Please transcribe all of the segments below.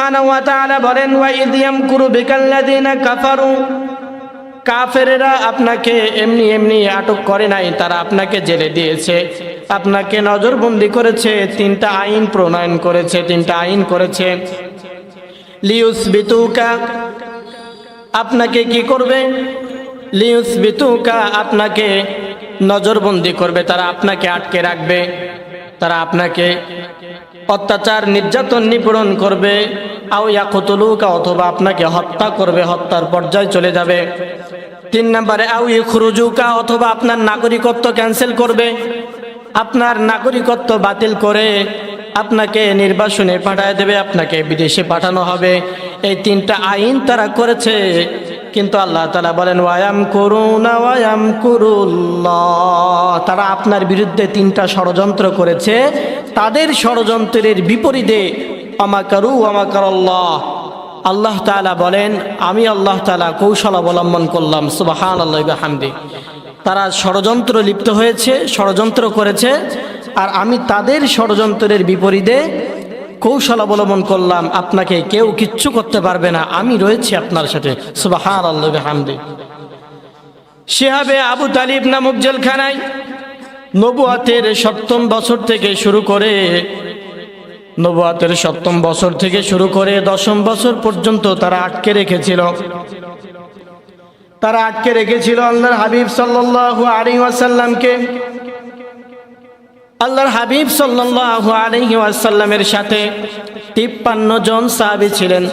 সুবহানাহু ওয়া তাআলা বলেন, ওয়া ইয ইয়ামকুরু বিকাল্লাযিনা কাফারু, কাফেরেরা আপনাকে এমনি এমনি আটক করে নাই, তারা আপনাকে জেলে দিয়েছে, আপনাকে নজরবন্দি করেছে, তিনটা আইন প্রণয়ন করেছে, তিনটা আইন করেছে। লিউসবিতুকা, আপনাকে কি করবে? লিউসবিতুকা, আপনাকে নজরবন্দি করবে, তারা আপনাকে আটকে রাখবে, তারা আপনাকে অত্যাচার নির্যাতন নিপীড়ন করবে। আও ইয়াকতুলুকা, অথবা আপনাকে হত্যা করবে, হত্যার পর্যায়ে চলে যাবে। 3 নম্বরে আও ইখরুজুকা, অথবা আপনার নাগরিকত্ব ক্যান্সেল করবে, আপনার নাগরিকত্ব বাতিল করে আপনাকে নির্বাসনে পাঠিয়ে দেবে, আপনাকে বিদেশে পাঠানো হবে। এই তিনটা আইন তারা করেছে। কিন্তু আল্লাহ তাআলা বলেন, ওয়ায়ামকুরুনা ওয়ায়ামকুরুল্লাহ, তারা আপনার বিরুদ্ধে তিনটা ষড়যন্ত্র করেছে, তাদের ষড়যন্ত্রের বিপরীতে আমাকারু আমাকারাল্লাহ, আল্লাহ তাআলা বলেন আমি আল্লাহ তাআলা কৌশল অবলম্বন করলাম। সুবহানাল্লাহি ওয়া বিহামদি। তারা ষড়যন্ত্র লিপ্ত হয়েছে, ষড়যন্ত্র করেছে, আর আমি তাদের ষড়যন্ত্রের বিপরীতে কৌশল অবলম্বন করলাম। আপনাকে কেউ কিচ্ছু করতে পারবে না, আমি রয়েছি আপনার সাথে। সুবহানাল্লাহি ওয়া বিহামদি। শিহাবে আবু তালিব নামক জেলখানায় নবুয়াতের 7ম বছর থেকে শুরু করে, নবুয়াতের 7ম বছর থেকে শুরু করে 10ম বছর পর্যন্ত তারা আটকে রেখেছিল। তারা আটকে রেখেছিল আল্লাহর হাবিব সাল্লাল্লাহু আলাইহি ওয়াসাল্লামকে। আল্লাহর হাবিব সাল্লাল্লাহু আলাইহি ওয়াসাল্লামের সাথে 53 জন সাহাবী ছিলেন,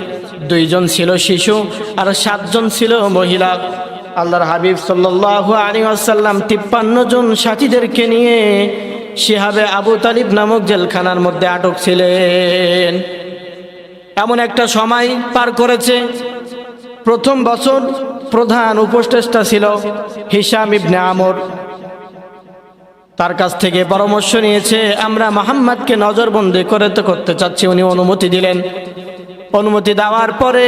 2 জন ছিল শিশু আর 7 জন ছিল মহিলা। আল্লাহর হাবিব সাল্লাল্লাহু আলাইহি ওয়াসাল্লাম 53 জন সাথীদেরকে নিয়ে শিহাবে আবু তালিব নামক জেলখানার মধ্যে আটক ছিলেন। এমন একটা সময় পার করেছে, প্রথম বছর প্রধান উপদেষ্টা ছিল হিশাম ইবনে আমর। তার কাছ থেকে পরামর্শ নিয়েছে, আমরা মুহাম্মদকে নজরবন্দি করতে চাচ্ছি। উনি অনুমতি দিলেন। অনুমতি দেওয়ার পরে,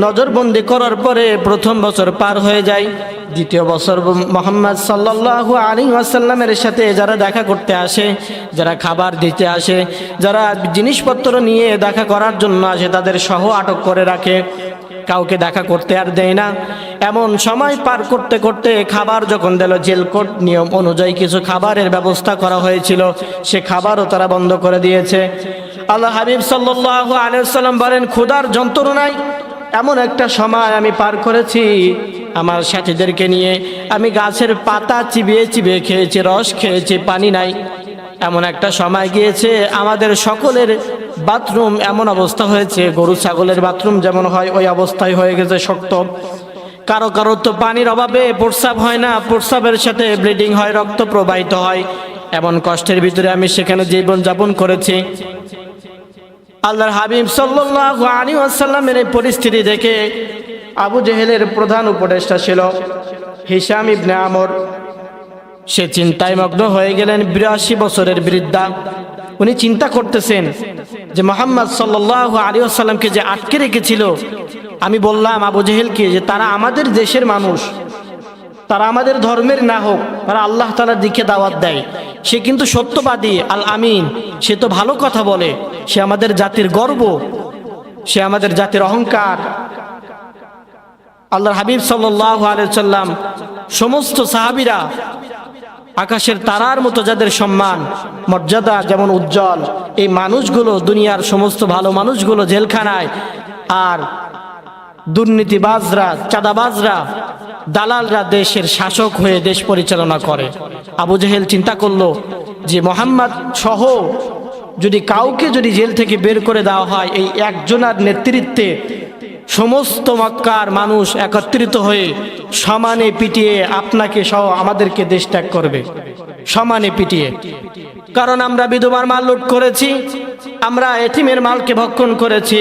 নজরবন্দি করার পরে প্রথম বছর পার হয়ে যায়। দ্বিতীয় বছর মুহাম্মদ সাল্লাল্লাহু আলাইহি ওয়াসাল্লামের সাথে যারা দেখা করতে আসে, যারা খাবার দিতে আসে, যারা জিনিসপত্র নিয়ে দেখা করার জন্য আসে, তাদের সহ আটক করে রাখে, কাউকে দেখা করতে আর দেয় না। এমন সময় পার করতে করতে খাবার যখন দিল, জেল কোড নিয়ম অনুযায়ী কিছু খাবারের ব্যবস্থা করা হয়েছিল, সে খাবারও তারা বন্ধ করে দিয়েছে। আল্লাহ হাবিব সাল্লাল্লাহু আলাইহি ওয়াসাল্লাম বলেন, ক্ষুধার যন্ত্রণায় এমন একটা সময় আমি পার করেছি আমার সাথীদেরকে নিয়ে, আমি গাছের পাতা চিবিয়ে চিবিয়ে খেয়েছি, রস খেয়েছি, পানি নাই। এমন একটা সময় গিয়েছে আমাদের সকলের বাথরুম এমন অবস্থা হয়েছে, গরু ছাগলের বাথরুম যেমন হয় ওই অবস্থায় হয়ে গেছে, শক্ত। কারো কারো তো পানির অভাবে প্রস্রাব হয় না, প্রস্রাবের সাথে ব্লিডিং হয়, রক্ত প্রবাহিত হয়। এমন কষ্টের ভিতরে আমি সেখানে জীবন যাপন করেছি। আল্লাহর হাবিব সাল্লাল্লাহু আলাইহি ওয়াসাল্লামের এই পরিস্থিতি দেখে আবু জেহেলের প্রধান উপদেষ্টা ছিল হিশাম ইবনে আমর, সে চিন্তায় মগ্ন হয়ে গেলেন। 82 বছরের বৃদ্ধা, উনি চিন্তা করতেছেন যে মুহাম্মদ সাল্লাল্লাহু আলাইহি ওয়াসাল্লামকে যে আটকে রেখেছিল, আমি বললাম আবু জেহেলকে যে তারা আমাদের দেশের মানুষ, তারা আমাদের ধর্মের না হোক, তারা আল্লাহ তাআলার দিকে দাওয়াত দেয়, সে কিন্তু সত্যবাদী, আল আমিন, সে তো ভালো কথা বলে, সে আমাদের জাতির গর্ব, সে আমাদের জাতির অহংকার। আল্লাহর হাবিব সাল্লাল্লাহু আলাইহি ওয়াসাল্লাম, সমস্ত সাহাবীরা আকাশের তারার মতো যাদের সম্মান মর্যাদা যেমন উজ্জ্বল, এই মানুষগুলো, দুনিয়ার সমস্ত ভালো মানুষগুলো জেলখানায়, আর দুর্নীতিবাজরা, চাঁদাবাজরা, দালালরা দেশের শাসক হয়ে দেশ পরিচালনা করে। আবু জেহেল চিন্তা করলো যে মুহাম্মদ সহ যদি কাউকে যদি জেল থেকে বের করে দেওয়া হয়, এই একজনের নেতৃত্বে সমস্ত মক্কার মানুষ একত্রিত হয়ে সমানে পিটিয়ে আপনাকে সহ আমাদেরকে দেশ ত্যাগ করবে, সমানে পিটিয়ে। কারণ আমরা বিধবার মাল লুট করেছি, আমরা এতিমের মালকে ভক্ষণ করেছি,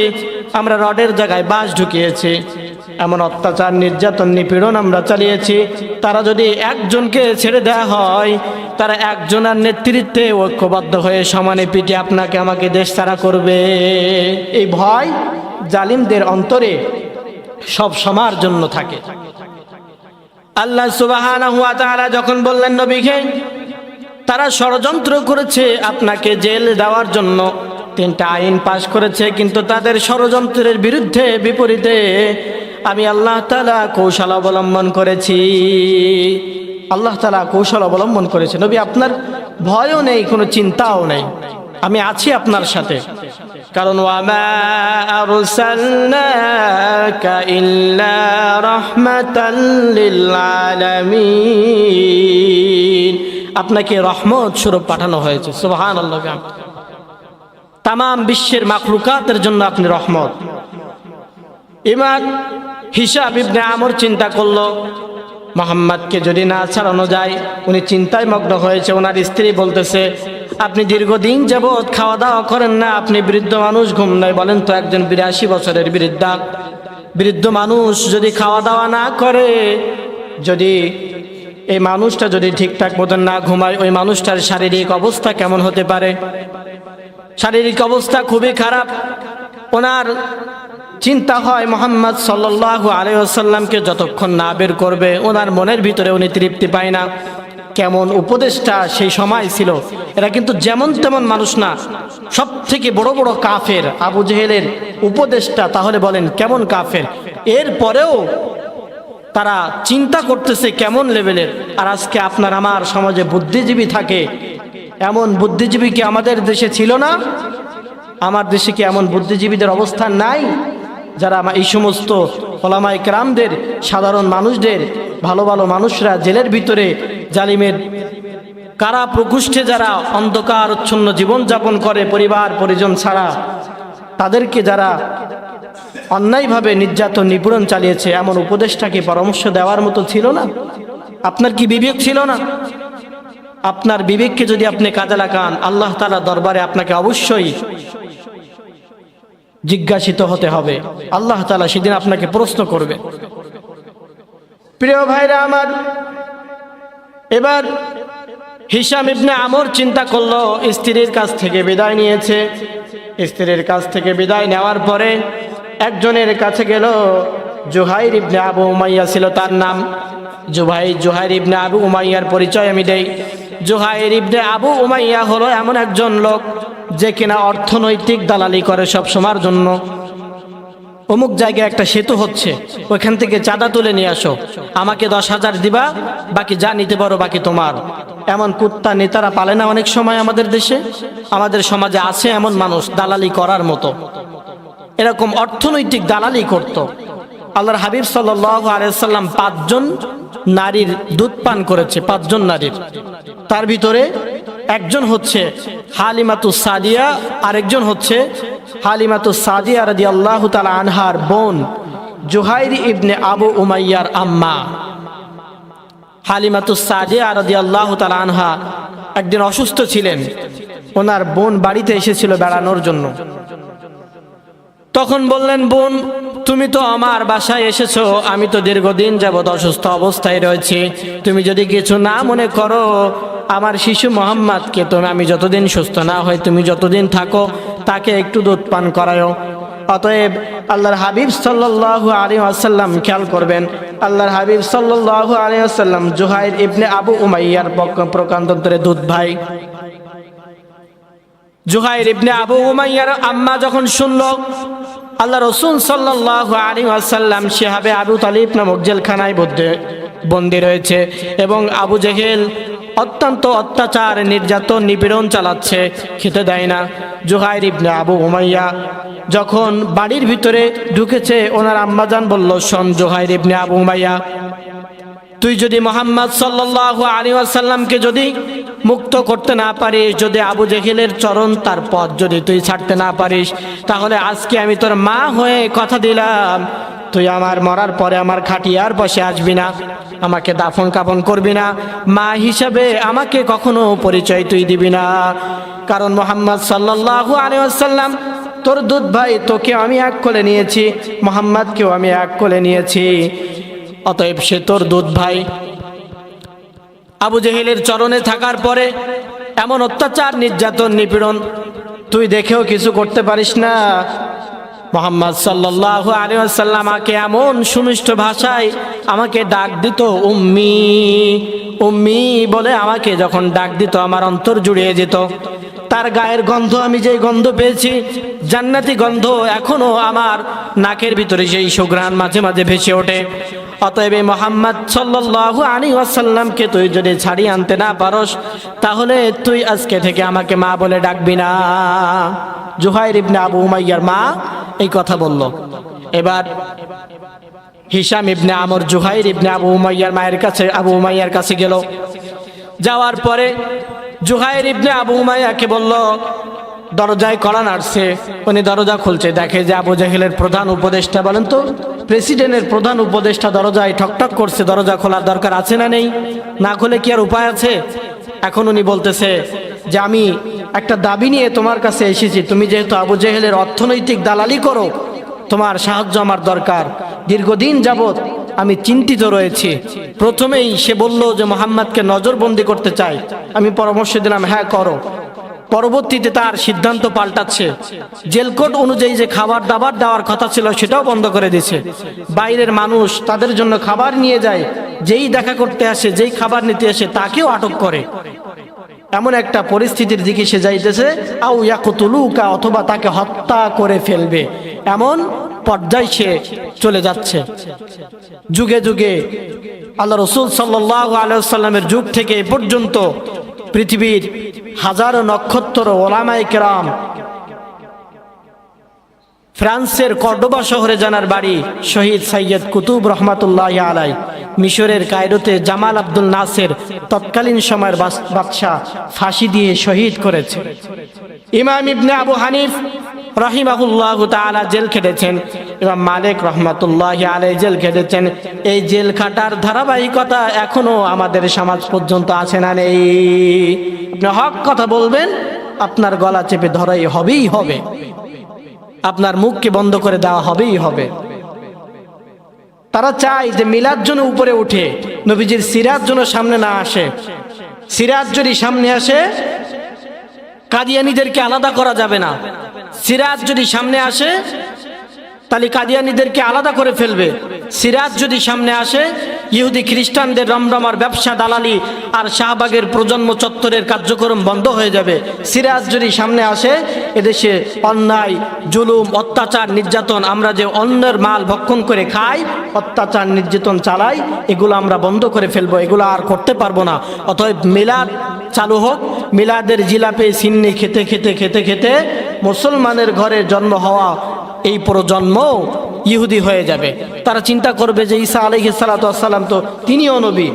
আমরা রডের জায়গায় বাঁশ ঢুকিয়েছি, এমন অত্যাচার নির্যাতন নিপীড়ন আমরা চালিয়েছি। তারা যদি একজনকে ছেড়ে দেওয়া হয়, তারা একজনের নেতৃত্বে ঐক্যবদ্ধ হয়ে সমানে পিটিয়ে আপনাকে আমাকে দেশ ছাড়া করবে। এই ভয় জালিমদের অন্তরে সব সময়ের জন্য থাকে। আল্লাহ সুবহানাহু ওয়া তাআলা যখন বললেন নবীকে, তারা ষড়যন্ত্র করেছে আপনাকে জেল দেওয়ার জন্য, 3টা আইন পাশ করেছে, কিন্তু তাদের ষড়যন্ত্রের বিরুদ্ধে বিপরীতে আমি আল্লাহ তাআলা কৌশল অবলম্বন করেছি। আল্লাহ তাআলা কৌশল অবলম্বন করেছে। নবী আপনার ভয়ও নেই, কোনো চিন্তাও নেই, আমি আছি আপনার সাথে। কারণ ওয়ামা আরসালনাকা ইল্লা রাহমাতাল লিল আলামিন, আপনাকে রহমত স্বরূপ পাঠানো হয়েছে। সুবহানাল্লাহ। তামাম বিশ্বের মাখলুকাতের জন্য আপনি রহমত। ইমাম হিশাম ইবনে আমর চিন্তা করলো, মুহাম্মদকে যদি না ছাড়ানো যায়, উনি চিন্তায় মগ্ন হয়েছে। ওনার স্ত্রী বলতেছে, আপনি দীর্ঘদিন যাবৎ খাওয়া দাওয়া করেন না, আপনি বৃদ্ধ মানুষ, ঘুম নাই। বলেন তো, একজন 82 বছরের বৃদ্ধ মানুষ যদি খাওয়া দাওয়া না করে, যদি এই মানুষটা যদি ঠিকঠাক মতন না ঘুমায়, ওই মানুষটার শারীরিক অবস্থা কেমন হতে পারে? শারীরিক অবস্থা খুবই খারাপ। ওনার চিন্তা হয় মুহাম্মদ সাল্লাল্লাহু আলাইহি ওয়াসাল্লামকে যতক্ষণ না বের করবে, ওনার মনের ভিতরে উনি তৃপ্তি পায় না। কেমন উপদেশটা সেই সময় ছিল! এরা কিন্তু যেমন তেমন মানুষ না, সব থেকে বড় বড় কাফের। আবু জেহেলের উপদেশটা তাহলে বলেন কেমন কাফের! এরপরেও তারা চিন্তা করতেছে কেমন লেভেলের। আর আজকে আপনার আমার সমাজে বুদ্ধিজীবী থাকে, এমন বুদ্ধিজীবী কি আমাদের দেশে ছিল না? আমার দেশে কি এমন বুদ্ধিজীবীদের অবস্থান নাই, যারা এই সমস্ত ওলামায়ে কেরামদের, সাধারণ মানুষদের, ভালো ভালো মানুষরা জেলের ভিতরে জালিমের কারা প্রকোষ্ঠে যারা অন্ধকারচ্ছন্ন জীবনযাপন করে, পরিবার পরিজন ছাড়া, তাদেরকে যারা অন্যায়ভাবে নির্যাতন নিপীড়ন চালিয়েছে, এমন উপদেশটাকে পরামর্শ দেওয়ার মতো ছিল না? আপনার কি বিবেক ছিল না? আপনার বিবেককে যদি আপনি কাজে লাগান, আল্লাহ তাআলার দরবারে আপনাকে অবশ্যই জিজ্ঞাসিত হতে হবে। আল্লাহ তাআলা সেদিন আপনাকে প্রশ্ন করবে। প্রিয় ভাইরা আমার, এবার হিশাম ইবনে আমর চিন্তা করলো, স্ত্রীর কাছ থেকে বিদায় নিয়েছে। স্ত্রীর কাছ থেকে বিদায় নেওয়ার পরে একজনের কাছে গেল। জুহাইর ইবনে আবু উমাইয়া ছিল তার নাম। জুহাইর ইবনে আবু উমাইয়ার পরিচয় আমি দেই। জুহাইর ইবনে আবু উমাইয়া হলো এমন একজন লোক যে কিনা অর্থনৈতিক দালালি করে সব সময়ের জন্য। অমুক জায়গায় একটা সেতু হচ্ছে, ওইখান থেকে চাঁদা তুলে নিয়ে আসো, আমাকে 10,000 দিবা, বাকি যা নিতে পারো বাকি তোমার। এমন কুত্তা নেতারা পালে না অনেক সময় আমাদের দেশে, আমাদের সমাজে আছে এমন মানুষ, দালালি করার মতো। এরকম অর্থনৈতিক দালালি করত। আল্লাহর হাবিব সাল্লাল্লাহু আলাইহি ওয়াসাল্লাম 5 জন নারীর দুধ পান করেছে, 5 জন নারীর। তার ভিতরে একজন হচ্ছে হালিমাতুস সাদিয়া, আরেকজন হচ্ছে হালিমাতুস সাদিয়া রাদিয়াল্লাহু তাআলা আনহার বোন, জুহাইর ইবনে আবু উমাইয়ার আম্মা। হালিমাতুস সাদিয়া রাদিয়াল্লাহু তাআলা আনহা একদিন অসুস্থ ছিলেন। ওনার বোন বাড়িতে এসেছিল বেড়ানোর জন্য। তখন বললেন, বোন তুমি তো আমার বাসায় এসেছো, আমি তো দীর্ঘদিন যাবৎ অসুস্থ অবস্থায় রয়েছি, তুমি যদি কিছু না মনে করো, আমার শিশু মোহাম্মদকে তুমি, আমি যতদিন সুস্থ না হই, তুমি যতদিন থাকো, তাকে একটু দুধ পান করায়ও। অতএব আল্লাহর হাবিব সাল্লাল্লাহু আলাইহি ওয়াসাল্লাম খেয়াল করবেন, আল্লাহর হাবিব সাল্লাল্লাহু আলাইহি ওয়াসাল্লাম জুহাইর ইবনে আবু উমাইয়ার প্রকান্ডান্তরে দুধ ভাই। জুহাইর ইবনে আবু উমাইয়ার আম্মা যখন শুনল আল্লাহ রাসূল সাল্লাল্লাহু আলাইহি ওয়াসাল্লাম শিহাবে আবু তালিব নামক জেলখানায় বন্দী রয়েছে এবং আবু জেহেল অত্যন্ত অত্যাচার, নির্যাতন, নিপীড়ন চালাচ্ছে, খেতে দেয় না। জুহাইর ইবনে আবু উমাইয়া যখন বাড়ির ভিতরে ঢুকেছে, ওনার আম্মাজান বলল, শোন জুহাইর ইবনে আবু উমাইয়া, তুই যদি মুহাম্মদ সাল্লাল্লাহু আলাইহি ওয়াসাল্লামকে যদি মুক্ত করতে না পারিস, যদি আবু জেহেলের চরণ তার পথ যদি তুই ছাড়তে না পারিস, তাহলে আজকে আমি তোর মা হয়ে কথা দিলাম, তুই আমার মরার পরে আমার খাটিয়ার বসে আসবি না, আমাকে দাফন কাফন করবি না, মা হিসাবে আমাকে কখনো পরিচয় তুই দিবি না। কারণ মুহাম্মদ সাল্লাল্লাহু আলাইহি ওয়াসাল্লাম তোর দুধ ভাই, তোকে আমি এক কোলে নিয়েছি, মুহাম্মদকেও আমি এক কোলে নিয়েছি, অতএব সে তোর দুধ ভাই। আবু জেহেলের চরণে থাকার পরে এমন অত্যাচার, নির্যাতন, নিপীড়ন তুই দেখেও কিছু করতে পারিস না। মুহাম্মদ সাল্লাল্লাহু আলাইহি ওয়াসাল্লাম আমাকে এমন সুমিষ্ট ভাষায় আমাকে ডাক দিত, উম্মি উম্মি বলে আমাকে যখন ডাক দিত, আমার অন্তর জুড়িয়ে যেত। তার গায়ের গন্ধ আমি যেই গন্ধ পেয়েছি, জান্নাতি গন্ধ এখনো আমার নাকের ভিতরে সেই সুঘ্রাণ মাঝে মাঝে ভেসে ওঠে। অতএব মুহাম্মদ সাল্লাল্লাহু আলাইহি ওয়াসাল্লামকে তুই যদি ছাড়িয়ে আনতে না পারস, তাহলে তুই আজকে থেকে আমাকে মা বলে ডাকবি না। জুহাইর ইবনে আবু উমাইয়ার মা এই কথা বলল। এবার হিশাম ইবনে আমর জুহাইর ইবনে আবু উমাইয়ার কাছে গেল। যাওয়ার পরে জুহাইর ইবনে আবু উমাইয়াকে বলল, দরজায় কড়া নাড়ছে। উনি দরজা খুলছে, দেখে যে আবু জাহেলের প্রধান উপদেষ্টা, বলেন তো প্রেসিডেন্টের প্রধান উপদেষ্টা দরজায় ঠকঠক করছে। দরজা খোলার দরকার আছে না নেই? না খুলে কি আর উপায় আছে? এখন উনি বলতেছে যে আমি একটা দাবি নিয়ে তোমার কাছে এসেছি। তুমি যেহেতু আবু জাহেলের অর্থনৈতিক দালালি করো, তোমার সাহায্য আমার দরকার। দীর্ঘদিন যাবৎ আমি চিন্তিত রয়েছি। প্রথমেই সে বলল যে মুহাম্মদকে নজরবন্দি করতে চাই। আমি পরামর্শ দিলাম, হ্যাঁ করো। পরবর্তীতে তার সিদ্ধান্ত পাল্টাচ্ছে। জেলকোড অনুযায়ী যে খাবার দাবার দেওয়ার কথা ছিল সেটাও বন্ধ করে দিয়েছে। বাইরের মানুষ তাদের জন্য খাবার নিয়ে যায়, যেই দেখা করতে আসে, যেই খাবার নিতে আসে তাকেও আটক করে। এমন একটা পরিস্থিতির দিকে সে যাইতেছে, আউ ইয়াকতুলুকা, অথবা তাকে হত্যা করে ফেলবে, এমন পর্যায়ে সে চলে যাচ্ছে। যুগে যুগে আল্লাহ রাসূল সাল্লাল্লাহু আলাইহি ওয়াসাল্লামের যুগ থেকে এ পর্যন্ত পৃথিবীর হাজারো নক্ষত্র ওলামায়ে কেরাম, ফ্রান্সের কর্ডোবা শহরে জানার বাড়ি শহীদ সৈয়দ কুতুব রহমাতুল্লাহি আলাইহি, মিশরের কায়রোতে জামাল আব্দুল নাসের তৎকালীন সময়ের বাদশাহ ফাঁসি দিয়ে শহীদ করেছে। ইমাম ইবনে আবু হানিফ রাহিমাহুল্লাহু তাআলা জেল খেটেছেন, ইমাম মালিক রাহমাতুল্লাহি আলাইহি জেল খেটেছেন। এই জেল খাটার ধারাবাহিকতা এখনো আমাদের সমাজ পর্যন্ত আছে না নেই? আপনি হক কথা বলবেন, আপনার গলা চেপে ধরাই হবেই হবে, আপনার মুখকে বন্ধ করে দেওয়া হবেই হবে। তারা চায় যে মিলাদ যেন উপরে উঠে, নবীজির সিরাত যেন সামনে না আসে। সিরাত যদি সামনে আসে, কাদিয়ানীদেরকে আলাদা করা যাবে না। সিরাত যদি সামনে আসে, তাহলে কাদিয়ানীদেরকে আলাদা করে ফেলবে। সিরাত যদি সামনে আসে, ইহুদি খ্রিস্টানদের রমরমার ব্যবসা, দালালি আর শাহবাগের প্রজন্ম চত্বরের কার্যক্রম বন্ধ হয়ে যাবে। সিরাত যদি সামনে আসে, এদেশে অন্যায়, জুলুম, অত্যাচার, নির্যাতন, আমরা যে অন্যের মাল ভক্ষণ করে খাই, অত্যাচার নির্যাতন চালাই, এগুলো আমরা বন্ধ করে ফেলবো, এগুলো আর করতে পারবো না। অতএব মিলাদ চালু হোক। মিলাদের জিলাপি সিন্নি খেতে খেতে খেতে খেতে মুসলমানের ঘরে জন্ম হওয়া এই প্রজন্ম ইহুদি হয়ে যাবে। তারা চিন্তা করবে যে ঈসা আলাইহিস সালাতু ওয়াস সালাম তো তিনিও নবী,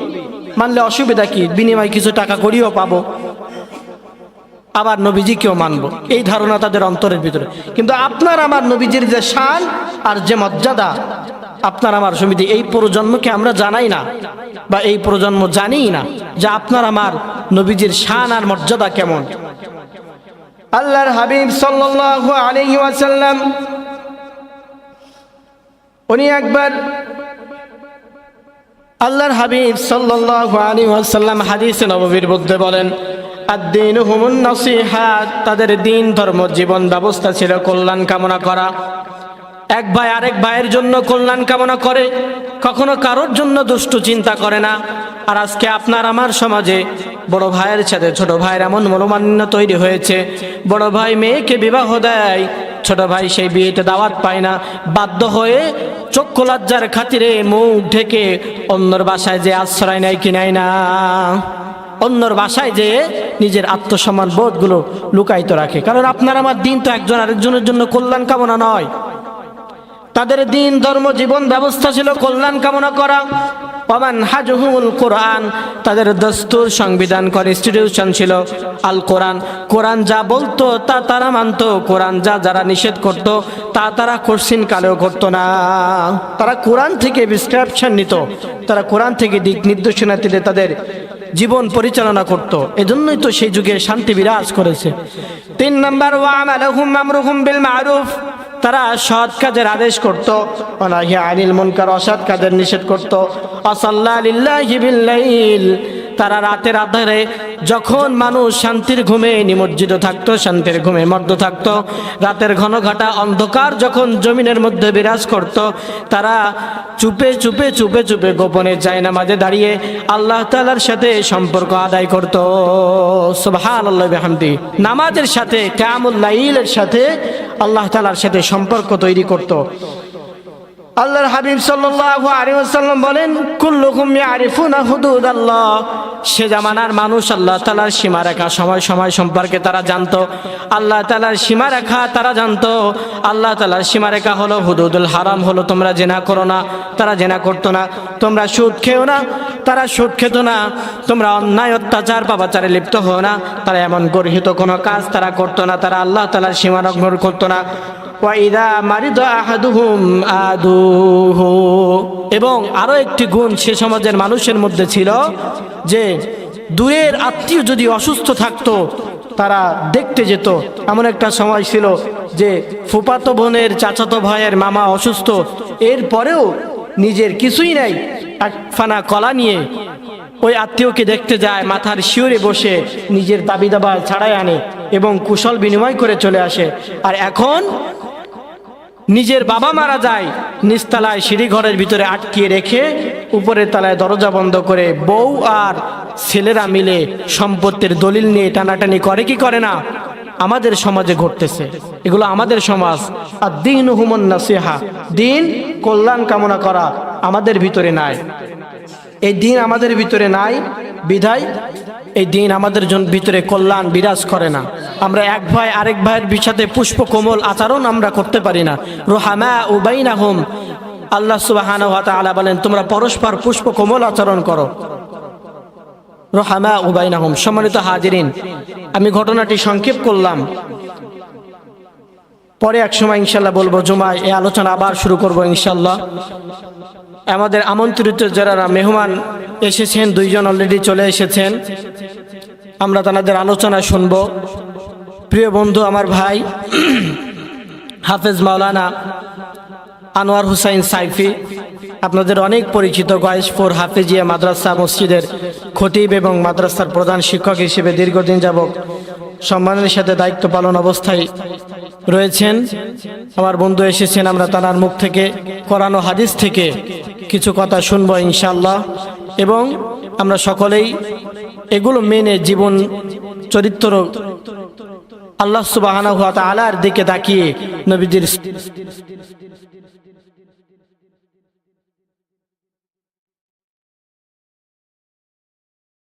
মানলে অসুবিধা কি, বিনিময়ে কিছু টাকা করিও পাবো, আবার নবীজিকেও মানবো, এই ধারণা তাদের অন্তরের ভিতরে। কিন্তু আপনার আমার নবীজির যে শান আর যে মর্যাদা, আপনার আমার সমিতি, এই প্রজন্মকে আমরা জানাই না, বা এই প্রজন্ম জানিই না যে আপনার আমার নবীজির শান আর মর্যাদা কেমন। আল্লাহর হাবিব সাল্লাল্লাহু আলাইহি ওয়াসাল্লাম উনি একবার, আল্লাহর হাবিব সাল্লাল্লাহু আলাইহি ওয়াসাল্লাম হাদিসে নববীর মধ্যে বলেন, আদ-দীনু হুমুন নাসিহাত, তাদের দিন ধর্ম জীবন ব্যবস্থা ছিল কল্যাণ কামনা করা। এক ভাই আরেক ভাইয়ের জন্য কল্যাণ কামনা করে, কখনো কারোর জন্য দুষ্ট চিন্তা করে না। আর আজকে আপনার আমার সমাজে বড় ভাইয়ের সাথে ছোট ভাইয়ের এমন মনোমালিন্য তৈরি হয়েছে, বড় ভাই মেয়েকে বিবাহ দেয়, ছোট ভাই সেই বিয়েতে দাওয়াত পায় না, বাধ্য হয়ে চক্ষু লজ্জার খাতিরে মুখ ঢেকে অন্যর বাসায় যে আশ্রয় নেয় কি নেয় না, অন্যর বাসায় যে নিজের আত্মসম্মান বোধগুলো লুকায়িত রাখে। কারণ আপনার আমার দিন তো একজন আরেকজনের জন্য কল্যাণ কামনা নয়। তাদের দিন ধর্ম জীবন ব্যবস্থা ছিল কল্যাণ কামনা করা। ওয়ামানহাজুহুল কোরআন, তাদের দস্তুর, সংবিধান, কনস্টিটিউশন ছিল আল কোরআন। কোরআন যা বলতো তা তারা মানত, কোরআন যা যারা নিষেধ করত তা তারা কোশ্চিন কালেও করতো না। তারা কোরআন থেকে প্রেসক্রিপশন নিত, তারা কোরআন থেকে দিক নির্দেশনা দিলে তাদের জীবন পরিচালনা করত। এজন্যই তো সেই যুগে শান্তি বিরাজ করেছে। 3 নাম্বার, ওয়ামালাহুম আমরুহুম বিল মারুফ, তারা সৎ কাজের আদেশ করত, ওয়ানাহি আনিল মুনকার, অসৎ কাজের নিষেধ করত। আসাল্লা লিল্লাহি বিল লাইল, তারা রাতের আধারে যখন মানুষ শান্তির ঘুমে নিমজ্জিত থাকতো, শান্তির ঘুমে মগ্ন থাকতো, রাতের ঘন ঘাটা অন্ধকার যখন জমিনের মধ্যে বিরাজ করত, তারা চুপে চুপে চুপে চুপে গোপনে জায়নামাজে দাঁড়িয়ে আল্লাহ তাআলার সাথে সম্পর্ক আদায় করত। সুবহানাল্লাহ বিহামদি। নামাজের সাথে, কিয়ামুল লাইলের সাথে আল্লাহ তাআলার সাথে সম্পর্ক তৈরি করত। আল্লাহর হাবিব সাল্লাল্লাহু আলাইহি ওয়াসাল্লাম বলেন, কুল্লুকুম ইয়ারিফুনা হুদুদাল্লাহ। সে জামানার মানুষ আল্লাহ তাআলার সীমারেখা সময় সময় সম্পর্কে তারা জানতো। আল্লাহ তাআলার সীমারেখা তারা জানতো। আল্লাহ তাআলার সীমারেখা হলো হুদুদুল হারাম, হলো তোমরা জিনা করো না, তারা জিনা করতো না। তোমরা সুদ খেও না, তারা সুদ খেত না। তোমরা অন্যায় অত্যাচার পাপাচারে লিপ্ত হও না, তারা এমন গর্হিত কোনো কাজ তারা করতো না। তারা আল্লাহ তাআলার সীমা লঙ্ঘন করতো না। ওয়াইদা মারিদা আহাদুহুম আদুহু। এবং আরো একটি গুণ সে সমাজের মানুষের মধ্যে ছিল যে দূরের আত্মীয় যদি অসুস্থ থাকতো তারা দেখতে যেত। এমন একটা সময় ছিল যে ফুফাতো বোনের, চাচাতো ভাইয়ের মামা অসুস্থ, এরপরেও নিজের কিছুই নাই, এক ফানা কলা নিয়ে ওই আত্মীয়কে দেখতে যায়, মাথার শিওরে বসে নিজের দাবি দাবা ছাড়াই আনে এবং কুশল বিনিময় করে চলে আসে। আর এখন নিজের বাবা মারা যায়, নিচতলায় সিঁড়ি ঘরের ভিতরে আটকিয়ে রেখে উপরের তলায় দরজা বন্ধ করে বউ আর ছেলেরা মিলে সম্পত্তির দলিল নিয়ে টানাটানি করে কি করে না? আমাদের সমাজে ঘটতেছে এগুলো। আমাদের সমাজ। আর দিন হুমন নাসিহা, দিন কল্যাণ কামনা করা আমাদের ভিতরে নাই। এই দিন আমাদের ভিতরে নাই বিধায় এই দিন আমাদের ভিতরে কল্যাণ বিরাজ করে না। আমরা এক ভাই আরেক ভাইয়ের সাথে পুষ্প কোমল আচরণ আমরা করতে পারি না। রুহামা বাইনাহুম, আল্লাহ সুবহানাহু ওয়া তাআলা বলেন তোমরা পরস্পর পুষ্প কোমল আচরণ করো। রুহামা বাইনাহুম। সম্মানিত হাজিরিন, আমি ঘটনাটি সংক্ষেপ করলাম, পরে এক সময় ইনশাল্লাহ বলবো, জুমায় এই আলোচনা আবার শুরু করবো ইনশাল্লাহ। আমাদের আমন্ত্রিত যারা মেহমান এসেছেন, দুইজন অলরেডি চলে এসেছেন, আমরা তাদের আলোচনা শুনবো। প্রিয় বন্ধু, আমার ভাই হাফেজ মাওলানা আনোয়ার হুসাইন সাইফি, আপনাদের অনেক পরিচিত, গয়েশপুর হাফেজিয়া মাদ্রাসা মসজিদের খতিব এবং মাদ্রাসার প্রধান শিক্ষক হিসেবে দীর্ঘদিন যাবত সম্মানের সাথে দায়িত্ব পালন অবস্থায় রয়েছেন। আমার বন্ধু এসেছেন, আমরা তার মুখ থেকে কোরআন ও হাদিস থেকে কিছু কথা শুনবো ইনশাআল্লাহ, এবং আমরা সকলেই এগুলো মেনে জীবন চরিত্র আল্লাহ সুবহানাহু ওয়া তাআলার দিকে তাকিয়ে নবীজির